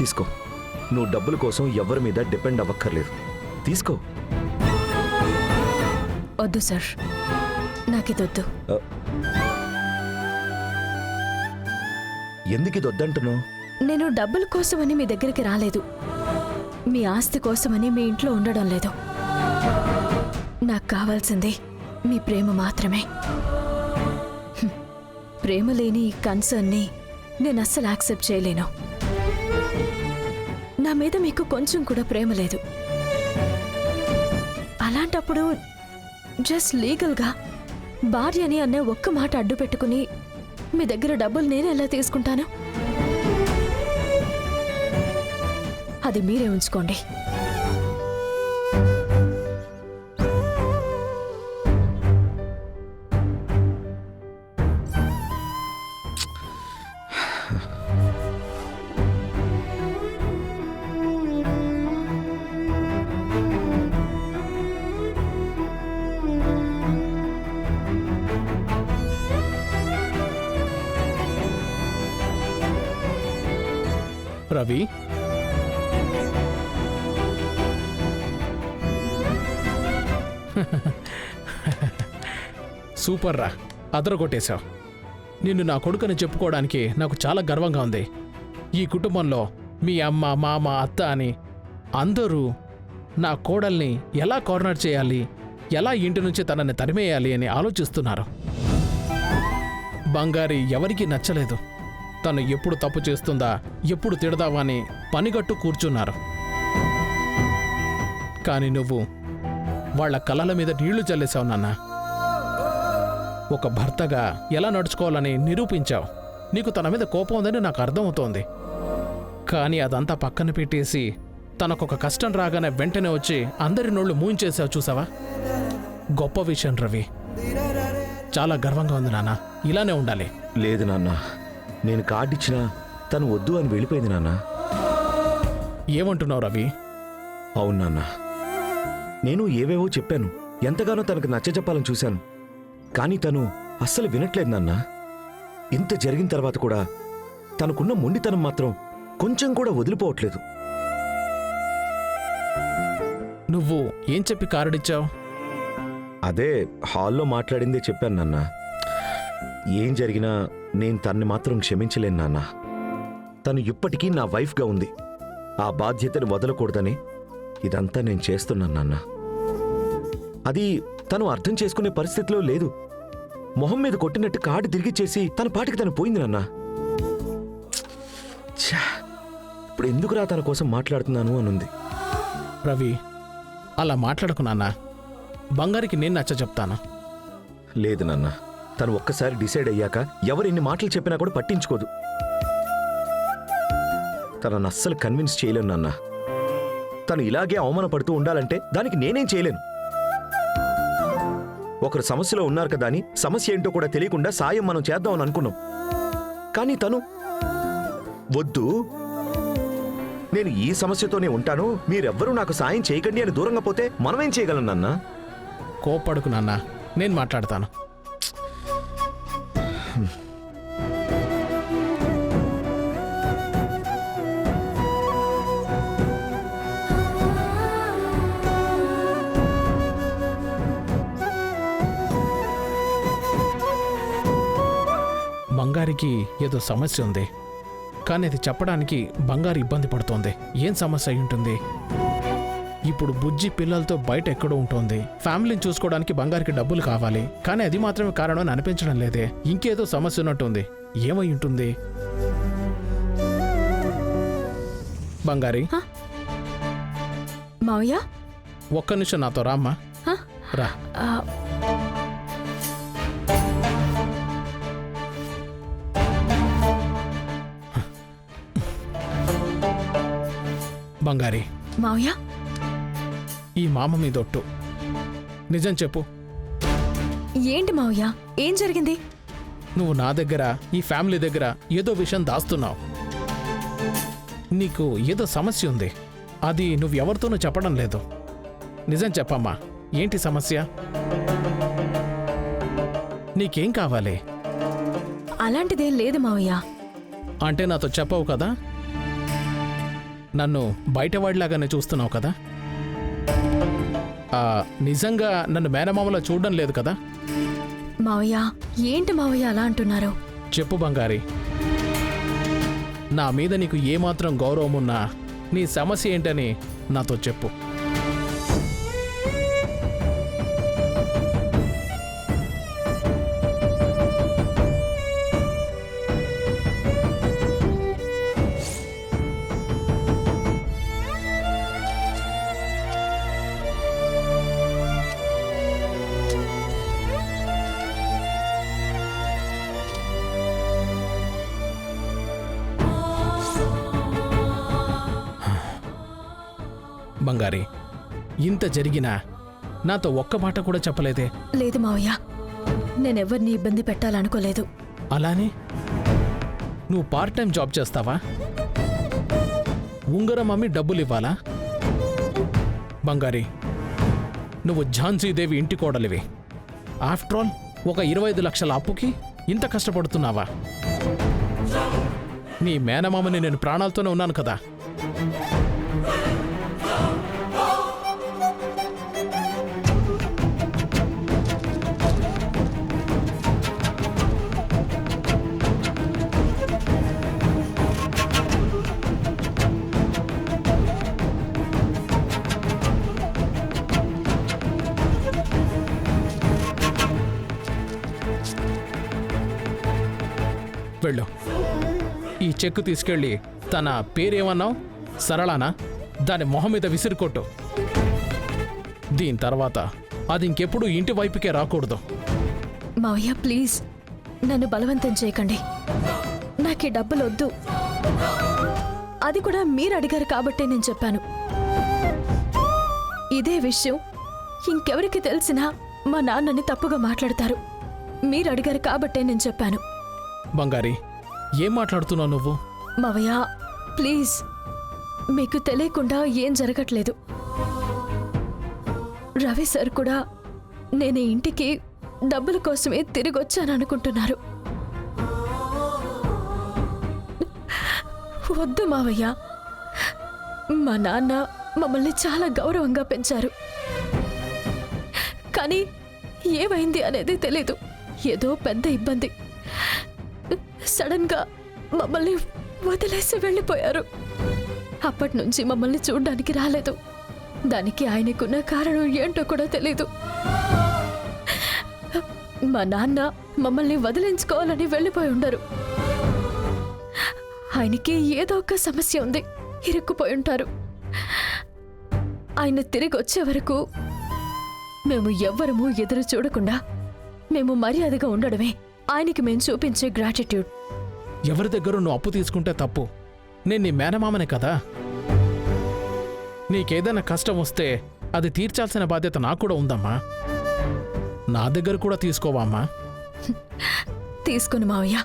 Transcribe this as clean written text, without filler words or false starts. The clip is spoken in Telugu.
తీసుకో. నువ్వు డబ్బుల కోసం ఎవరి మీద డిపెండ్ అవ్వక్కర్లేదు. తీసుకో. వద్దు సార్, నాకిదొద్దు. ఎందుకు ఇది వద్దంటున్నావు? నేను డబ్బుల కోసమని మీ దగ్గరికి రాలేదు. మీ ఆస్తి కోసమని మీ ఇంట్లో ఉండడం లేదు. నాకు కావాల్సింది మీ ప్రేమ మాత్రమే. ప్రేమ లేని ఈ కన్సర్న్ని నేను అస్సలు యాక్సెప్ట్ చేయలేను. నా మీద మీకు కొంచెం కూడా ప్రేమ లేదు. అలాంటప్పుడు జస్ట్ లీగల్గా భార్యని అనే ఒక్క మాట అడ్డు పెట్టుకుని మీ దగ్గర డబ్బులు నేను ఎలా తీసుకుంటాను? అది మీరే ఉంచుకోండి. రవి, సూపర్ రా, అదరగొట్టేశావు. నిన్ను నా కొడుకుని చెప్పుకోవడానికి నాకు చాలా గర్వంగా ఉంది. ఈ కుటుంబంలో మీ అమ్మ, మామ, అత్త అని అందరూ నా కోడల్ని ఎలా కార్నర్ చేయాలి, ఎలా ఇంటి నుంచి తనని తరిమేయాలి అని ఆలోచిస్తున్నారు. బంగారి ఎవరికీ నచ్చలేదు. తను ఎప్పుడు తప్పు చేస్తుందా, ఎప్పుడు తిడదావా అని పనిగట్టు కూర్చున్నారు. కానీ నువ్వు వాళ్ల కళ్ళల మీద నీళ్లు చల్లేశావు నాన్న. ఒక భర్తగా ఎలా నడుచుకోవాలని నిరూపించావు. నీకు తన మీద కోపం ఉందని నాకు అర్థమవుతోంది. కానీ అదంతా పక్కన పెట్టేసి తనకొక కష్టం రాగానే వెంటనే వచ్చి అందరి నోళ్లు మూయించేశావు. చూసావా? గొప్ప విషయం రవి, చాలా గర్వంగా ఉంది నాన్న. ఇలానే ఉండాలి. లేదు నాన్న, నేను కార్డు ఇచ్చినా తను వద్దు అని వెళ్ళిపోయింది నాన్న. ఏమంటున్నావు రవి? అవును నాన్న, నేను ఏవేవో చెప్పాను, ఎంతగానో తనకు నచ్చజెప్పాలని చూశాను. కానీ తను అస్సలు వినట్లేదు నాన్న. ఇంత జరిగిన తర్వాత కూడా తనకున్న మొండితనం మాత్రం కొంచెం కూడా వదిలిపోవట్లేదు. నువ్వు ఏం చెప్పి కారుడిచ్చావు? అదే హాల్లో మాట్లాడిందే చెప్పాను నాన్న. ఏం జరిగినా నేను తన్ని మాత్రం క్షమించలేను నాన్న. తను ఇప్పటికీ నా వైఫ్గా ఉంది. ఆ బాధ్యతను వదలకూడదని ఇదంతా నేను చేస్తున్నాను నాన్న. అది తను అర్థం చేసుకునే పరిస్థితిలో లేదు. మొహం మీద కొట్టినట్టు కార్డు తిరిగిచ్చేసి తన పాటికి తను పోయింది నాన్న. ఇప్పుడు ఎందుకురా తన కోసం మాట్లాడుతున్నాను అనుంది. రవి, అలా మాట్లాడకు నాన్న. బంగారికి నేను నచ్చ చెప్తాను. లేదు నాన్న, తను ఒక్కసారి డిసైడ్ అయ్యాక ఎవరు ఎన్ని మాటలు చెప్పినా కూడా పట్టించుకోదు. తనను అస్సలు కన్విన్స్ చేయలేను నాన్న. తను ఇలాగే అవమానపడుతూ ఉండాలంటే దానికి నేనేం చేయలేను. ఒకరు సమస్యలో ఉన్నారు కదా అని సమస్య ఏంటో కూడా తెలియకుండా సాయం మనం చేద్దామని అనుకున్నాం. కానీ తను వద్దు, నేను ఈ సమస్యతోనే ఉంటాను, మీరెవ్వరూ నాకు సాయం చేయకండి అని దూరంగా పోతే మనమేం చేయగలం నాన్న? కోపడుకు నాన్న, నేను మాట్లాడతాను. బంగారికి ఏదో సమస్య ఉంది, కానీ అది చెప్పడానికి బంగారు ఇబ్బంది పడుతోంది. ఏం సమస్య అయి ఉంటుంది? ఇప్పుడు బుజ్జి పిల్లలతో బయట ఎక్కడో ఉంటుంది. ఫ్యామిలీని చూసుకోవడానికి బంగారికి డబ్బులు కావాలి, కానీ అది మాత్రమే కారణం అని అనిపించడం లేదే. ఇంకేదో సమస్య ఉన్నట్టుంది. ఏమై ఉంటుంది? బంగారి, మావయ్య ఒక్క నిమిషం నాతో రామ్మా. రా. బంగారి, మావయ్య, ఈ మామ మీదొట్టు, నిజం చెప్పు. ఏంటి మావయ్య, ఏం జరిగింది? నువ్వు నా దగ్గర, ఈ ఫ్యామిలీ దగ్గర ఏదో విషయం దాస్తున్నావు. నీకు ఏదో సమస్య ఉంది, అది నువ్వెవరితోనూ చెప్పడం లేదు. నిజం చెప్పమ్మా, ఏంటి సమస్య? నీకేం కావాలి? అలాంటిదేం లేదు మావయ్య. అంటే నాతో చెప్పవు కదా? నన్ను బయటవాడిలాగానే చూస్తున్నావు కదా? నిజంగా నన్ను మేనమామలా చూడడం లేదు కదా? మావయ్య, ఏంటి మావయ్య అలా అంటున్నారు? చెప్పు బంగారి, నా మీద నీకు ఏమాత్రం గౌరవం ఉన్నా నీ సమస్య ఏంటని నాతో చెప్పు. బంగారి, ఇంత జరిగినా నాతో ఒక్క మాట కూడా చెప్పలేదే? లేదు మావయ్య, నేనెవ్వరిని ఇబ్బంది పెట్టాలనుకోలేదు. అలానే నువ్వు పార్ట్ టైం జాబ్ చేస్తావా? ఉంగరం అమ్మి డబ్బులు ఇవ్వాలా? బంగారి, నువ్వు ఝాన్సీదేవి ఇంటి కోడలివి. ఆఫ్టర్ ఆల్ ఒక 25 లక్షల అప్పుకి ఇంత కష్టపడుతున్నావా? నీ మేనమామని నేను ప్రాణాలతోనే ఉన్నాను కదా. వెళ్ళు, ఈ చెక్కు తీసుకెళ్ళి తన పేరేమన్నావు? సరళానా? దాని మొహం మీద విసిరికొట్టు. దీని తర్వాత అది ఇంకెప్పుడు ఇంటి వైపుకే రాకూడదు. మావయ్య ప్లీజ్, నన్ను బలవంతం చేయకండి. నాకు ఈ డబ్బులు వద్దు. అది కూడా మీరు అడిగారు కాబట్టే నేను చెప్పాను. ఇదే విషయం ఇంకెవరికి తెలిసినా మా నాన్నని తప్పుగా మాట్లాడతారు. మీరు అడిగారు కాబట్టే నేను చెప్పాను. బంగారి, ఏం మాట్లాడుతున్నావు నువ్వు? మావయ్య ప్లీజ్, మీకు తెలియకుండా ఏం జరగట్లేదు. రవి సార్ కూడా నేను ఈ ఇంటికి డబ్బుల కోసమే తిరిగి వచ్చాను అనుకుంటున్నారు. వద్దు మావయ్య, మా నాన్న మమ్మల్ని చాలా గౌరవంగా పెంచారు. కానీ ఏమైంది అనేది తెలీదు. ఏదో పెద్ద ఇబ్బంది. సడన్ గా మమ్మల్ని వదిలేసి వెళ్ళిపోయారు. అప్పటి నుంచి మమ్మల్ని చూడ్డానికి రాలేదు. దానికి ఆయనకున్న కారణం ఏంటో కూడా తెలీదు. మా నాన్న మమ్మల్ని వదిలించుకోవాలని వెళ్ళిపోయి ఉండరు. ఆయనకి ఏదో ఒక సమస్య ఉంది, ఇరుక్కుపోయి ఉంటారు. ఆయన తిరిగి వచ్చే వరకు మేము ఎవ్వరము ఎదురు చూడకుండా మేము మర్యాదగా ఉండడమే ఆయనకి మేము చూపించే గ్రాటిట్యూడ్. ఎవరి దగ్గర నువ్వు అప్పు తీసుకుంటే తప్పు. నేను నీ మేనమామనే కదా. నీకేదైనా కష్టం వస్తే అది తీర్చాల్సిన బాధ్యత నాకు కూడా ఉందమ్మా. నా దగ్గర కూడా తీసుకోవా అమ్మా? తీసుకుని మావయ్య,